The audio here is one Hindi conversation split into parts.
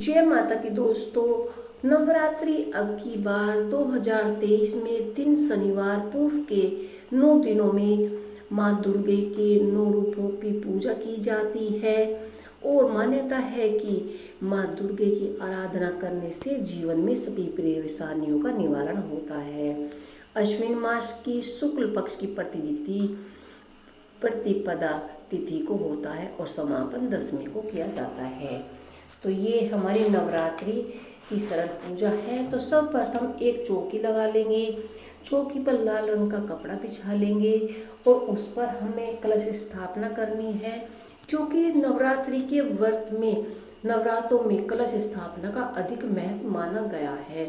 जय माता की दोस्तों। नवरात्रि अब की बार 2023 में 3 शनिवार पूर्व के 9 दिनों में माँ दुर्गे के 9 रूपों की पूजा की जाती है और मान्यता है कि माँ दुर्गे की आराधना करने से जीवन में सभी परेशानियों का निवारण होता है। अश्विन मास की शुक्ल पक्ष की प्रतिपदा तिथि को होता है और समापन दशमी को किया जाता है। तो ये हमारी नवरात्रि की सरल पूजा है। तो सर्वप्रथम एक चौकी लगा लेंगे, चौकी पर लाल रंग का कपड़ा बिछा लेंगे और उस पर हमें कलश स्थापना करनी है, क्योंकि नवरात्रि के व्रत में नवरात्रों में कलश स्थापना का अधिक महत्व माना गया है।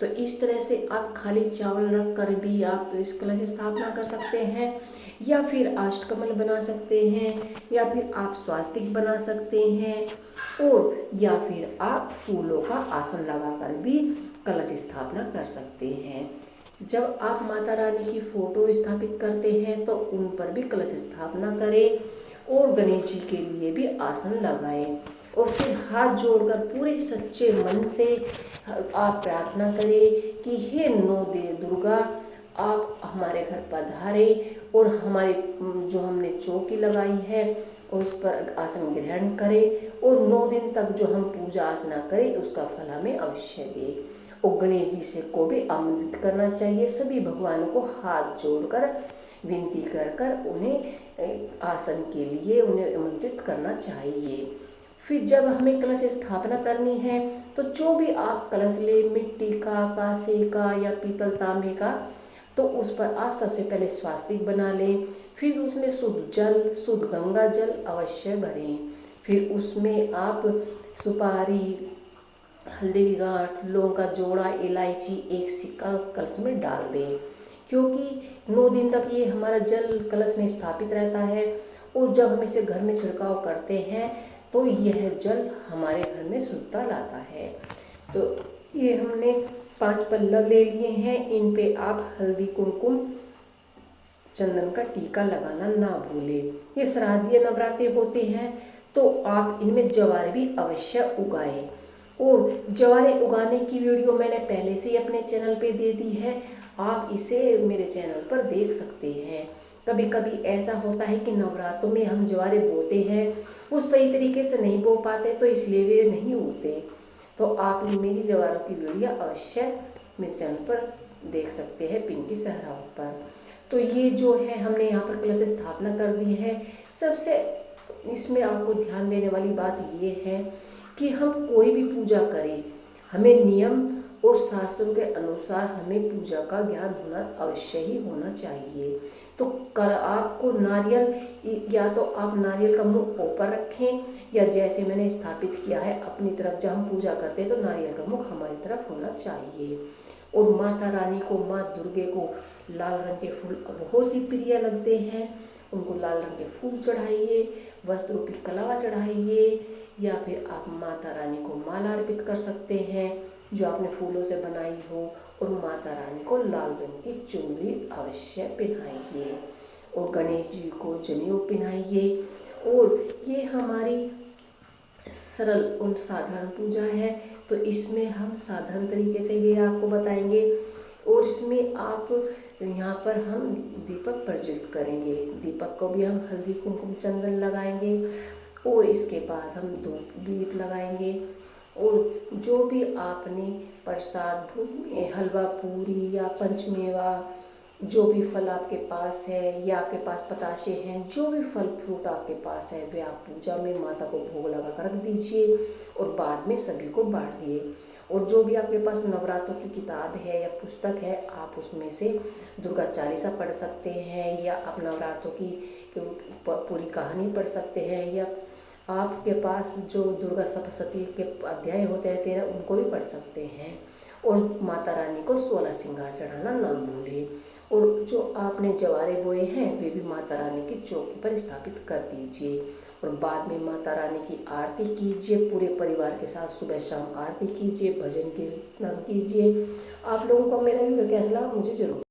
तो इस तरह से आप खाली चावल रख कर भी आप इस कलश स्थापना कर सकते हैं, या फिर अष्टकमल बना सकते हैं, या फिर आप स्वास्तिक बना सकते हैं, और या फिर आप फूलों का आसन लगाकर भी कलश स्थापना कर सकते हैं। जब आप माता रानी की फोटो स्थापित करते हैं तो उन पर भी कलश स्थापना करें और गणेश जी के लिए भी आसन लगाएं और फिर हाथ जोड़कर पूरे सच्चे मन से आप प्रार्थना करें कि हे नौ देव दुर्गा, आप हमारे घर पधारे और हमारे जो हमने चौकी लगाई है उस पर आसन ग्रहण करें और 9 दिन तक जो हम पूजा अर्चना करें उसका फल हमें अवश्य दे। और गणेश जी से को भी आमंत्रित करना चाहिए। सभी भगवानों को हाथ जोड़कर विनती कर उन्हें आसन के लिए उन्हें आमंत्रित करना चाहिए। फिर जब हमें कलश स्थापना करनी है तो जो भी आप कलश ले, मिट्टी का, कांसे का या पीतल तांबे का, तो उस पर आप सबसे पहले स्वास्तिक बना लें। फिर उसमें शुद्ध जल, शुद्ध गंगा जल अवश्य भरें। फिर उसमें आप सुपारी, हल्दी की गांठ, लौंग का जोड़ा, इलायची, एक सिक्का कलश में डाल दें, क्योंकि 9 दिन तक ये हमारा जल कलश में स्थापित रहता है और जब हम इसे घर में छिड़काव करते हैं तो यह जल हमारे घर में शुद्धता लाता है। तो ये हमने 5 पल्लव ले लिए हैं, इन पे आप हल्दी, कुमकुम, चंदन का टीका लगाना ना भूलें। ये श्राद्धीय नवरात्रि होते हैं तो आप इनमें जवारे भी अवश्य उगाएं। और जवारे उगाने की वीडियो मैंने पहले से ही अपने चैनल पे दे दी है, आप इसे मेरे चैनल पर देख सकते हैं। कभी कभी ऐसा होता है कि नवरात्रों में हम जवारे बोते हैं, वो सही तरीके से नहीं बो पाते तो इसलिए वे नहीं उगते। तो आप मेरी जवारों की वीडियो अवश्य मेरे चैनल पर देख सकते हैं, पिंकी सहरावत पर। तो ये जो है हमने यहाँ पर कलश स्थापना कर दी है। सबसे इसमें आपको ध्यान देने वाली बात ये है कि हम कोई भी पूजा करें, हमें नियम और शास्त्रों के अनुसार हमें पूजा का ज्ञान होना अवश्य ही होना चाहिए। तो आपको नारियल, या तो आप नारियल का मुख ऊपर रखें, या जैसे मैंने स्थापित किया है अपनी तरफ, जब हम पूजा करते हैं तो नारियल का मुख हमारी तरफ होना चाहिए। और माता रानी को, माँ दुर्गे को लाल रंग के फूल बहुत ही प्रिय लगते हैं, उनको लाल रंग के फूल चढ़ाइए, वस्त्र रूपी कलावा चढ़ाइए, या फिर आप माता रानी को माला अर्पित कर सकते हैं जो आपने फूलों से बनाई हो, और माता रानी को लाल रंग की चुनरी अवश्य पहनाइए और गणेश जी को जनेऊ पहनाइए। और ये हमारी सरल और साधारण पूजा है, तो इसमें हम साधारण तरीके से ये आपको बताएंगे। और इसमें आप यहाँ पर हम दीपक प्रज्वलित करेंगे, दीपक को भी हम हल्दी, कुमकुम, चंदन लगाएंगे और इसके बाद हम धूप दीप लगाएंगे। और जो भी आपने प्रसाद में हलवा पूरी या पंचमेवा, जो भी फल आपके पास है, या आपके पास पताशे हैं, जो भी फल फ्रूट आपके पास है वे आप पूजा में माता को भोग लगा कर रख दीजिए और बाद में सभी को बांट दिए। और जो भी आपके पास नवरात्रों की किताब है या पुस्तक है, आप उसमें से दुर्गा चालीसा पढ़ सकते हैं, या आप नवरात्रों की पूरी कहानी पढ़ सकते हैं, या आपके पास जो दुर्गा सप्तशती के अध्याय होते हैं 13, उनको भी पढ़ सकते हैं। और माता रानी को 16 श्रृंगार चढ़ाना ना भूलें। और जो आपने जवारे बोए हैं वे भी माता रानी की चौकी पर स्थापित कर दीजिए और बाद में माता रानी की आरती कीजिए। पूरे परिवार के साथ सुबह शाम आरती कीजिए, भजन कीर्तन कीजिए। आप लोगों को मेरा वीडियो कैसा लगा मुझे जरूर